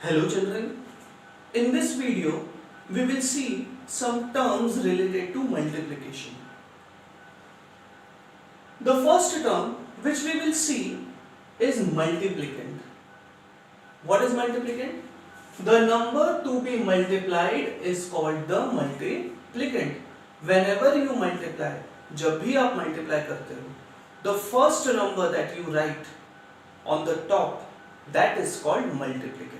Hello children, in this video we will see some terms related to multiplication. The first term which we will see is multiplicand. What is multiplicand? The number to be multiplied is called the multiplicand. Whenever you multiply, जब भी आप multiply करते हो, the first number that you write on the top, that is called multiplicand.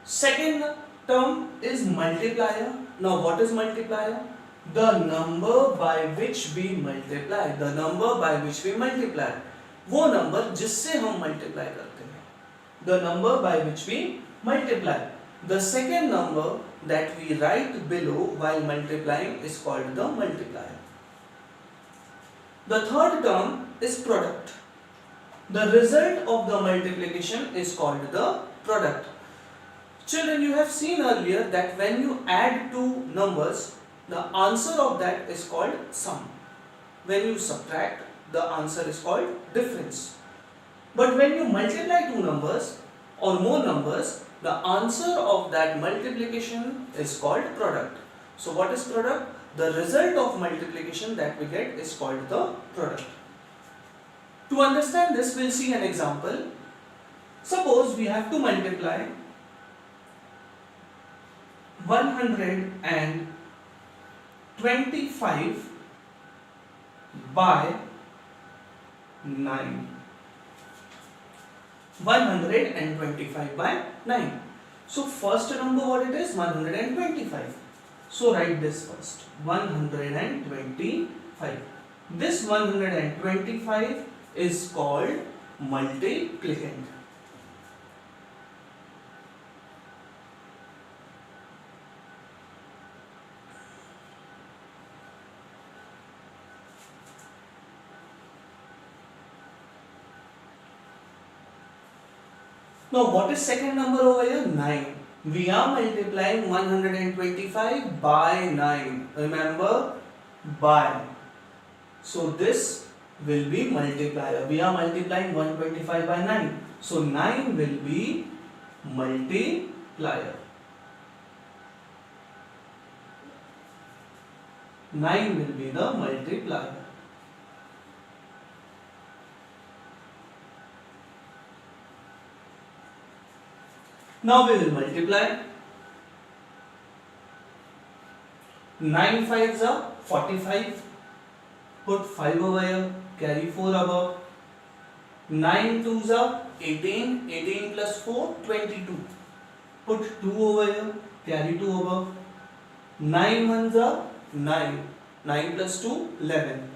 Second term is multiplier. Now what is multiplier? The number by which we multiply. The number by which we multiply. वो number जिससे हम multiply करते हैं. The number by which we multiply. The second number that we write below while multiplying is called the multiplier. The third term is product. The result of the multiplication is called the product. Children, you have seen earlier that when you add two numbers, the answer of that is called sum. When you subtract, the answer is called difference. But when you multiply two numbers or more numbers, the answer of that multiplication is called product. So what is product? The result of multiplication that we get is called the product. To understand this, we'll see an example. Suppose we have to multiply 125 by 9. 125 by 9. So first number what it is? 125. So write this first. 125. This 125 is called multiplicand. Now what is second number over here? 9. We are multiplying 125 by 9. Remember, by. So this will be multiplier. We are multiplying 125 by 9. So 9 will be multiplier. 9 will be the multiplier. Now we will multiply. 9 5s are 45. Put 5 over here. Carry 4 above. 9 2s are 18. 18 plus 4 22. Put 2 over here. Carry 2 above. 9 1s are 9. 9 plus 2 11.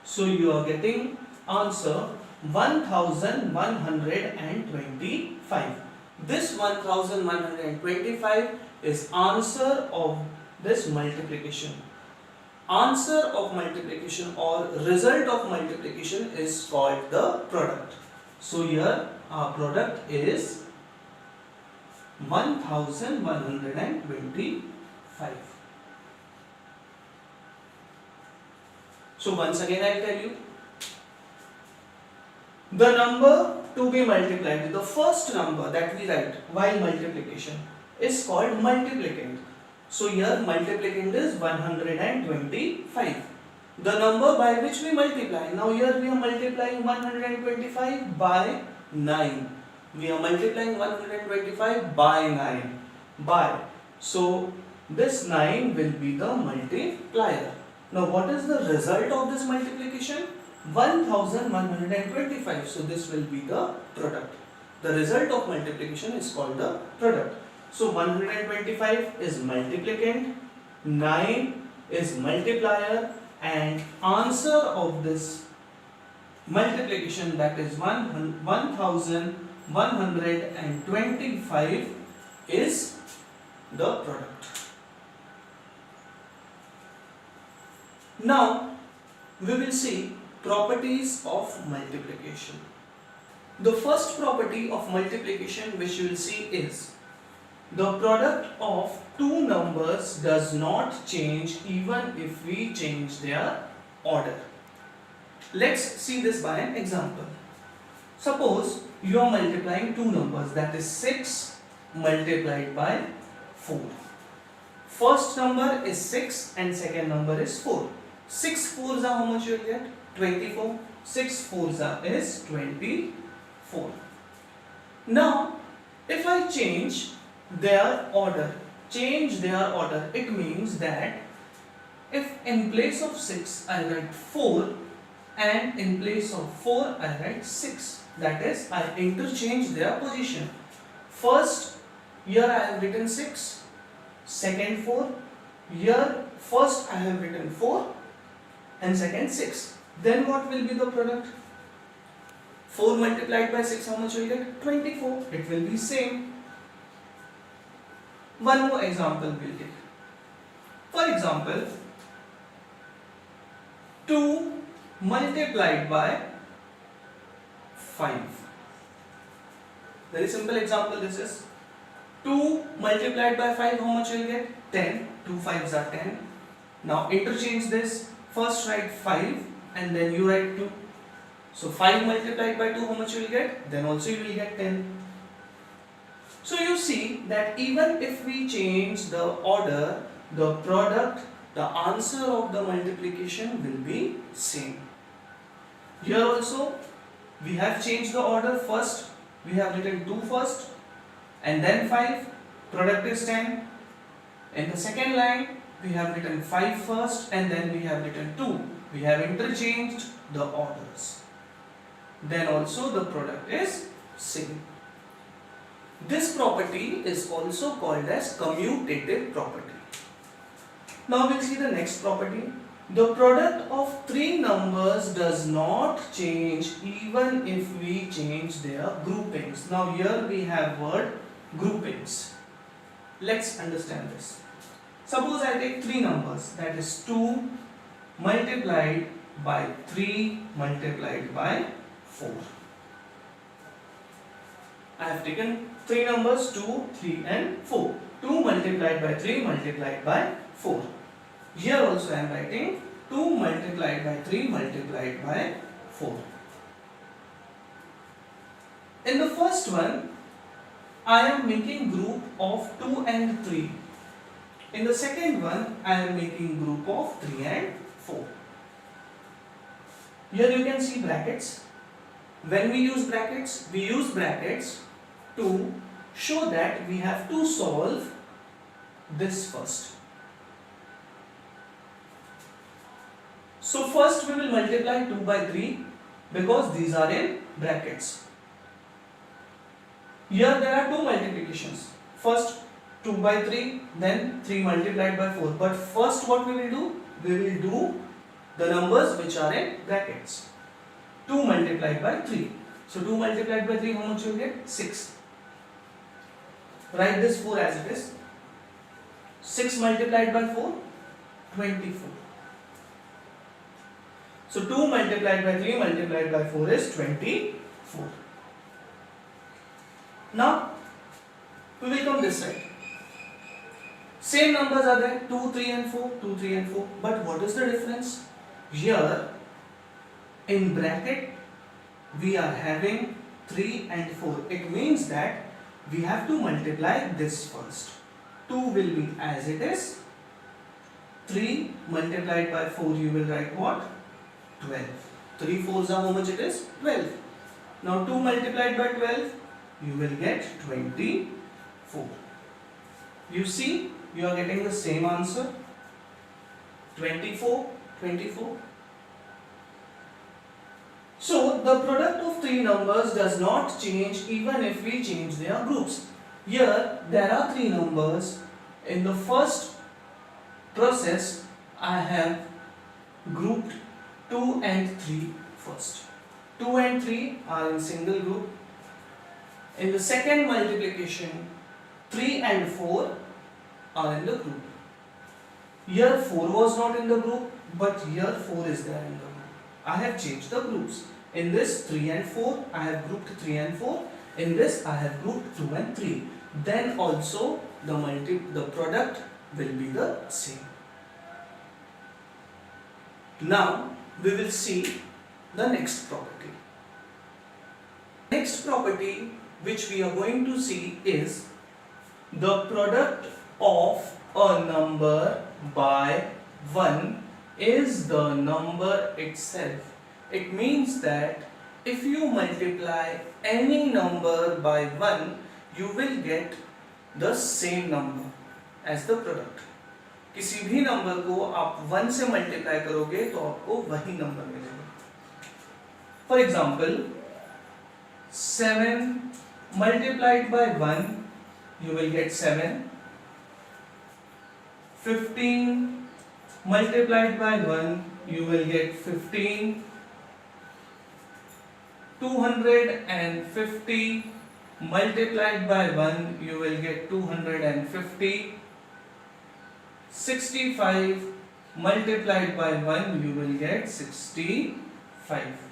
So you are getting answer 1125. This 1125 is answer of this multiplication. Answer of multiplication or result of multiplication is called the product. So here our product is 1125. So once again I tell you, the number to be multiplied, the first number that we write while multiplication is called multiplicand. So here multiplicand is 125. The number by which we multiply. Now here we are multiplying 125 by 9. We are multiplying 125 by 9. By. So this 9 will be the multiplier. Now what is the result of this multiplication? 1125. So this will be the product. The result of multiplication is called the product. So 125 is multiplicand, 9 is multiplier, and answer of this multiplication, that is 1125, is the product. Now we will see properties of multiplication. The first property of multiplication which you will see is the product of two numbers does not change even if we change their order. Let's see this by an example. Suppose you are multiplying two numbers, that is 6 multiplied by 4. First number is 6 and second number is 4. 6 fours are how much you will get? 24. 6 fours are is 24. Now, if I change their order, it means that if in place of 6 I write 4 and in place of 4 I write 6, that is I interchange their position. First here I have written 6, second 4, here first I have written 4 and second 6. Then what will be the product? 4 multiplied by 6, how much will you get? 24. It will be same. One more example we'll take. For example, 2 multiplied by 5. Very simple example this is. 2 multiplied by 5, how much will you get? 10. 2 5s are 10. Now interchange this. First write 5 and then you write 2. So 5 multiplied by 2, how much you will get? Then also you will get 10. So you see that even if we change the order, the product, the answer of the multiplication will be same. Here also we have changed the order. First we have written 2 first and then 5. Product is 10. In the second line we have written 5 first and then we have written 2. We have interchanged the orders. Then also the product is same. This property is also called as commutative property. Now we'll see the next property. The product of three numbers does not change even if we change their groupings. Now here we have word groupings. Let's understand this. Suppose I take three numbers, that is 2 multiplied by 3 multiplied by 4. I have taken three numbers 2, 3 and 4. 2 multiplied by 3 multiplied by 4. Here also I am writing 2 multiplied by 3 multiplied by 4. In the first one, I am making group of 2 and 3. In the second one, I am making group of 3 and 4. Here you can see brackets. When we use brackets to show that we have to solve this first. So first we will multiply 2 by 3 because these are in brackets. Here there are two multiplications. First 2 by 3, then 3 multiplied by 4. But first what we will do? We will do the numbers which are in brackets. 2 multiplied by 3. So 2 multiplied by 3, how much you will get? 6. Write this 4 as it is. 6 multiplied by 4, 24. So 2 multiplied by 3 multiplied by 4 is 24. Now we will come this side. Same numbers are there, 2, 3 and 4, 2, 3 and 4. But what is the difference? Here in bracket we are having 3 and 4. It means that we have to multiply this first. 2 will be as it is. 3 multiplied by 4 you will write what? 12. 3 4s are how much it is? 12. Now 2 multiplied by 12 you will get 24. You see, you are getting the same answer. 24, 24. So the product of three numbers does not change even if we change their groups. Here there are three numbers. In the first process I have grouped 2 and 3 first. 2 and 3 are in single group. In the second multiplication 3 and 4 are in the group. Here 4 was not in the group, but here 4 is there in the group. I have changed the groups. In this 3 and 4, I have grouped 3 and 4. In this I have grouped 2 and 3. Then also the product will be the same. Now we will see the next property. next property which we are going to see is the product of a number by 1 is the number itself. It means that if you multiply any number by 1, you will get the same number as the product. किसी भी number को आप 1 से multiply करोगे तो आपको वही number मिलेगा. For example 7 multiplied by 1 you will get 7. 15 multiplied by 1 you will get 15. 250 multiplied by 1 you will get 250. 65 multiplied by 1 you will get 65.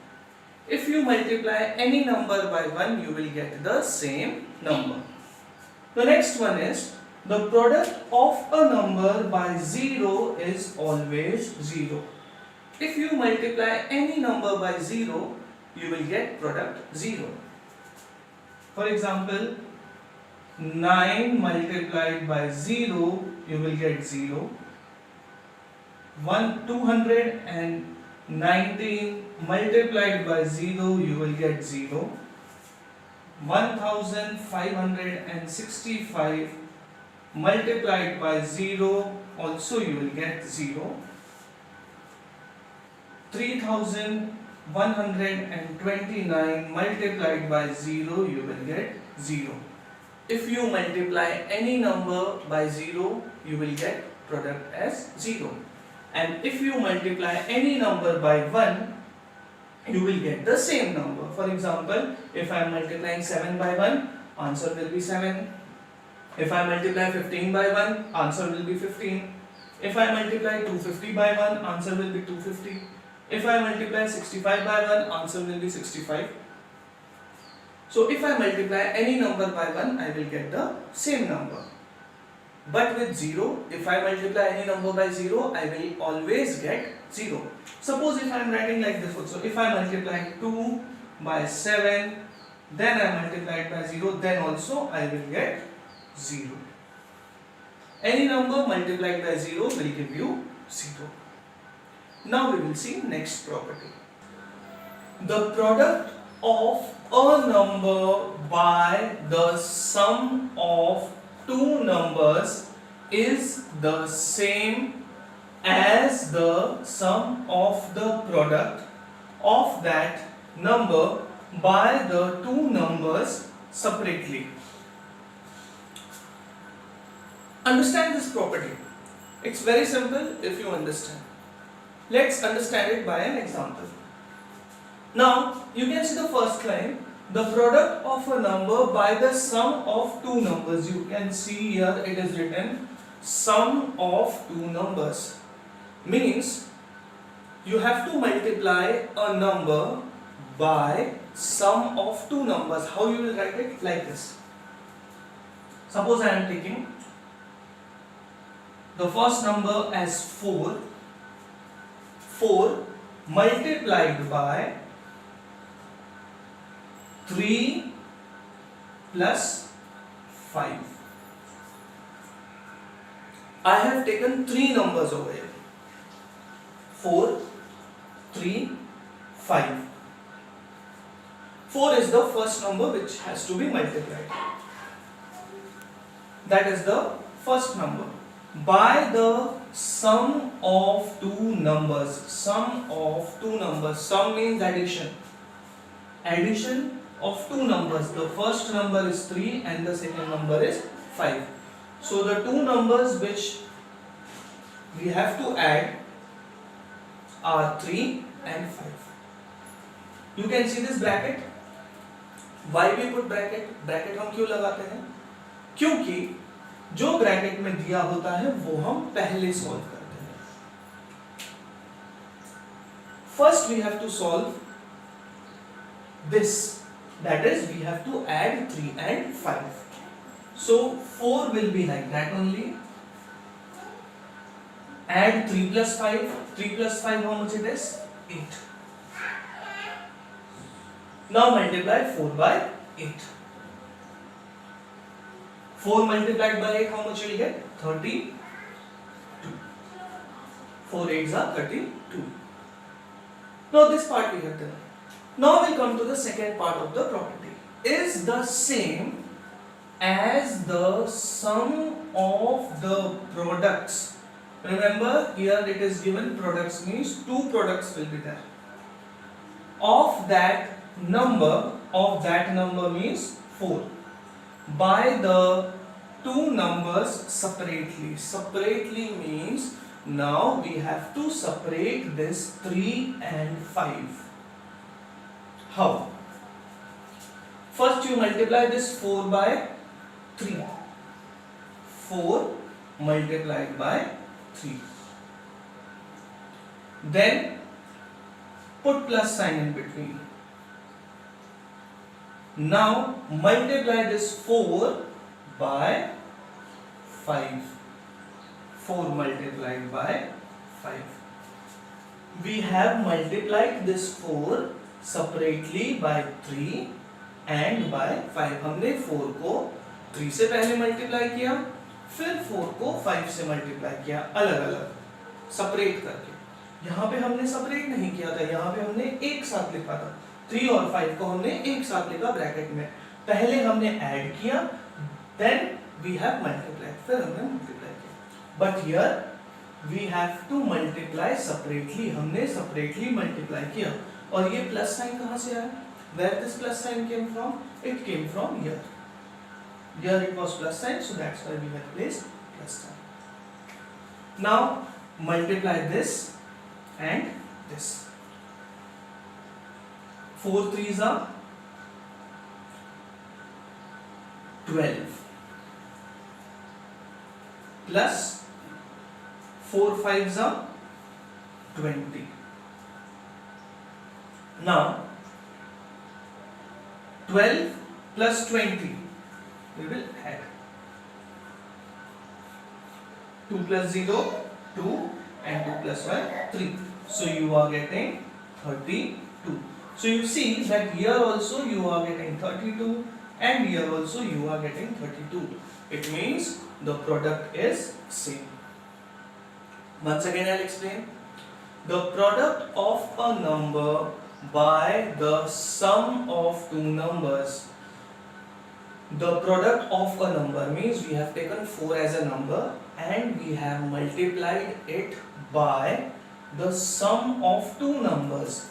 If you multiply any number by 1 you will get the same number. The next one is the product of a number by 0 is always 0. If you multiply any number by 0 you will get product 0. For example 9 multiplied by 0 you will get 0. 219 multiplied by 0 you will get 0. 1565 multiplied by 0 also you will get 0. 3129 multiplied by 0 you will get 0. If you multiply any number by 0 you will get product as 0. And if you multiply any number by 1 you will get the same number. For example, if I am multiplying 7 by 1, answer will be 7. If I multiply 15 by 1, answer will be 15. If I multiply 250 by 1, answer will be 250. If I multiply 65 by 1, answer will be 65. So if I multiply any number by 1, I will get the same number. But with 0, if I multiply any number by 0, I will always get 0. Suppose if I am writing like this also, if I multiply 2 by 7, then I multiply it by 0, then also I will get 0. Any number multiplied by 0 will give you 0. Now we will see next property. The product of a number by the sum of two numbers is the same as the sum of the product of that number by the two numbers separately. Understand this property. It's very simple if you understand. Let's understand it by an example. Now, you can see the first line, the product of a number by the sum of two numbers. You can see here it is written sum of two numbers. Means, you have to multiply a number by sum of two numbers. How you will write it? Like this. Suppose I am taking the first number as 4. 4 multiplied by 3 plus 5. I have taken three numbers over here. 4, 3, 5. 4 is the first number which has to be multiplied. That is the first number. By the sum of two numbers. Sum of two numbers. Sum means addition. Addition of two numbers. The first number is 3 and the second number is 5. So the two numbers which we have to add are 3 and 5. You can see this bracket. Why we put bracket? Bracket हम क्यों लगाते हैं? क्योंकि जो bracket में दिया होता है वो हम पहले सॉल्व करते हैं. First we have to solve this. That is, we have to add 3 and 5. So 4 will be like that only. Add 3 plus 5. 3 plus 5 how much it is? 8. Now multiply 4 by 8. 4 multiplied by 8, how much you will get? 32. 4 8s are 32. Now this part we have done. Now we come to the second part of the property. Is the same as the sum of the products. Remember, here it is given products means two products will be there. Of that number means 4. By the two numbers separately. Separately means now we have to separate this 3 and 5. How? First you multiply this 4 by 3. 4 multiplied by 3. Then put plus sign in between. Now multiply this 4 by 5. 4 multiplied by 5. We have multiplied this 4 separately by 3 and by 5. हमने 4 को 3 से पहले multiply किया, फिर 4 को 5 से multiply किया, अलग अलग सेपरेट करके. यहाँ पे हमने सेपरेट नहीं किया था, यहाँ पे हमने एक साथ लिखा था. 3 और 5 को हमने एक साथ लिखा ब्रैकेट में. पहले हमने ऐड किया, देन वी हैव मल्टीप्लाइड, फिर हमने मल्टीप्लाई किया. But here we have to multiply separately. हमने सेपरेटली मल्टीप्लाई किया. और ये प्लस साइन कहाँ से आया? Where this plus sign came from? It came from here. Here it was plus sign, so that's why we have placed plus sign. Now multiply this and this. 4 3s are 12 plus 4 5s are 20. Now 12 plus 20 we will add. 2 plus 0 2 and 2 plus 1 3. So you are getting 32. So you see that here also you are getting 32 and here also you are getting 32. It means the product is same. Once again I'll explain. The product of a number by the sum of two numbers. The product of a number means we have taken 4 as a number and we have multiplied it by the sum of two numbers.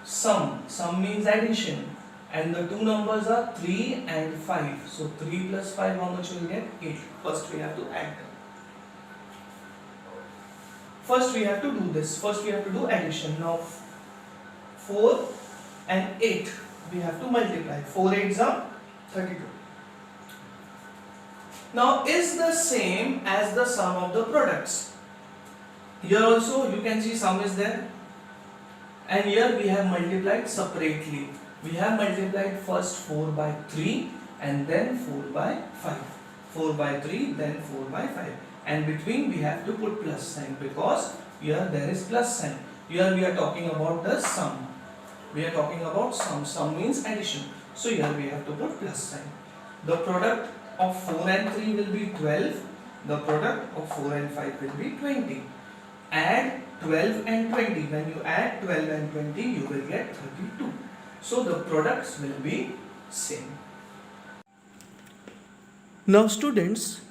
Sum means addition, and the two numbers are 3 and 5. So 3 plus 5, how much will we get? 8. First we have to add them. First we have to do this. First we have to do addition. Now 4 and 8 we have to multiply. 4 8s are 32. Now is the same as the sum of the products. Here also you can see sum is there, and here we have multiplied separately. We have multiplied first 4 by 3 and then 4 by 5. 4 by 3 then 4 by 5, and between we have to put plus sign because here there is plus sign. Here we are talking about the sum. We are talking about sum. Sum means addition. So here we have to put plus sign. The product of 4 and 3 will be 12. The product of 4 and 5 will be 20. Add 12 and 20. When you add 12 and 20, you will get 32. So the products will be same. Now students,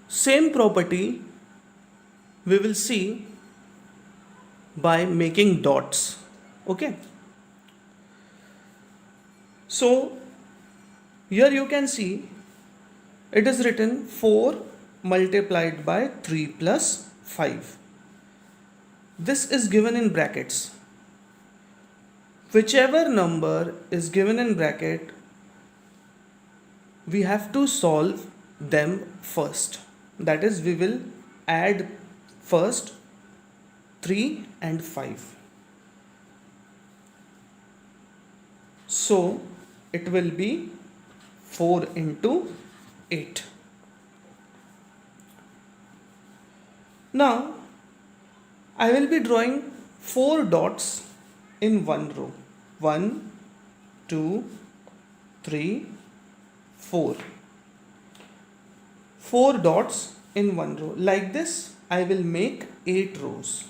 same property we will see by making dots. Okay. So here you can see it is written 4 multiplied by 3 plus 5. This is given in brackets. Whichever number is given in bracket, we have to solve them first. That is, we will add first 3 and 5. So it will be 4 into 8. Now I will be drawing 4 dots in one row. 1, 2, 3, 4. 4 dots in one row. Like this, I will make 8 rows.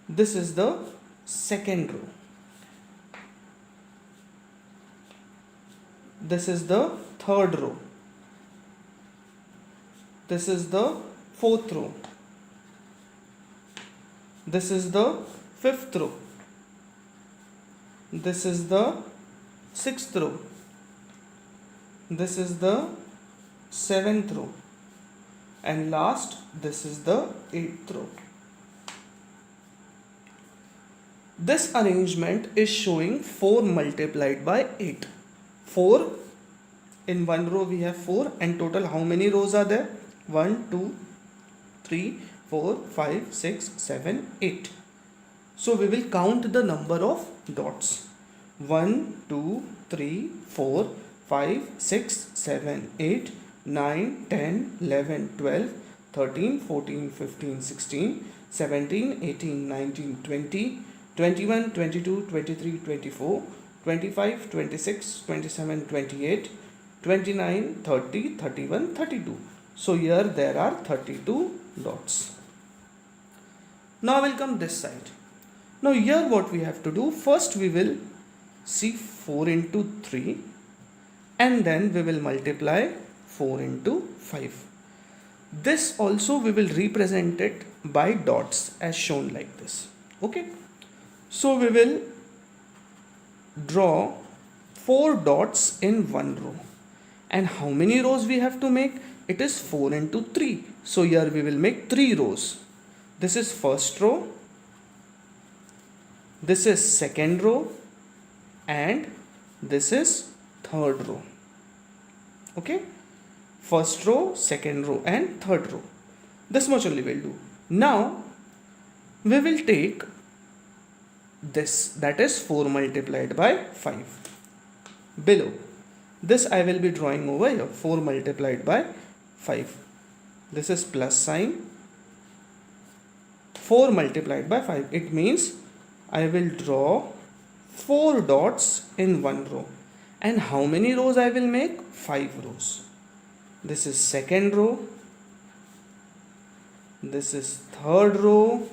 This is the second row. This is the third row. This is the fourth row. This is the fifth row. This is the sixth row. This is the seventh row. And last, this is the eighth row. This arrangement is showing 4 multiplied by 8. 4 in one row we have 4, and total how many rows are there? 1, 2, 3, 4, 5, 6, 7, 8. So we will count the number of dots. 1, 2, 3, 4, 5, 6, 7, 8, 9, 10, 11, 12, 13, 14, 15, 16, 17, 18, 19, 20, 21, 22, 23, 24, 25, 26, 27, 28, 29, 30, 31, 32. So here there are 32 dots. Now we'll come this side. Now here what we have to do, first we will see 4 into 3 and then we will multiply 4 into 5. This also we will represent it by dots as shown like this. Okay. So we will draw 4 dots in one row. And how many rows we have to make? It is 4 into 3. So here we will make 3 rows. This is first row. This is second row. And this is third row. Okay. First row, second row and third row. This much only we'll do. Now we will take this, that is 4 multiplied by 5. Below this I will be drawing over here 4 multiplied by 5. This is plus sign. 4 multiplied by 5. It means I will draw 4 dots in one row. And how many rows I will make? 5 rows. This is second row. This is third row.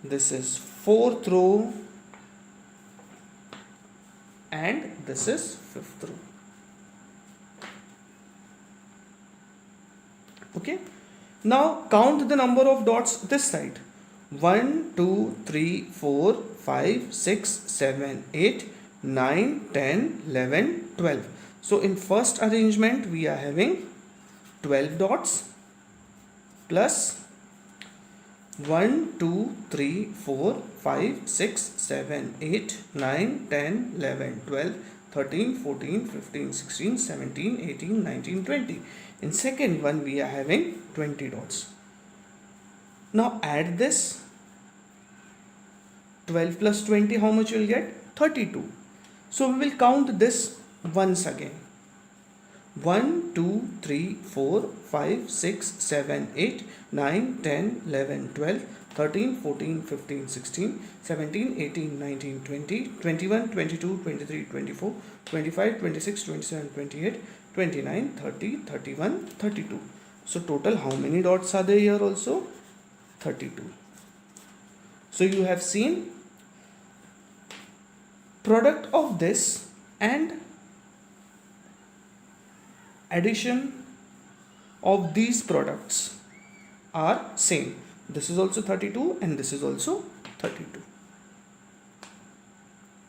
This is fourth row. And this is fifth row. Okay. Now count the number of dots this side. 1, 2, 3, 4, 5, 6, 7, 8, 9, 10, 11, 12. So in first arrangement we are having 12 dots plus 1, 2, 3, 4, 5, 6, 7, 8, 9, 10, 11, 12, 13, 14, 15, 16, 17, 18, 19, 20. In second one we are having 20 dots. Now add this. 12 plus 20, how much you will get? 32. So we will count this once again. 1, 2, 3, 4, 5, 6, 7, 8, 9, 10, 11, 12, 13, 14, 15, 16, 17, 18, 19, 20, 21, 22, 23, 24, 25, 26, 27, 28, 29, 30, 31, 32. So total how many dots are there here also? 32. So you have seen product of this and addition of these products are same. This is also 32 and this is also 32.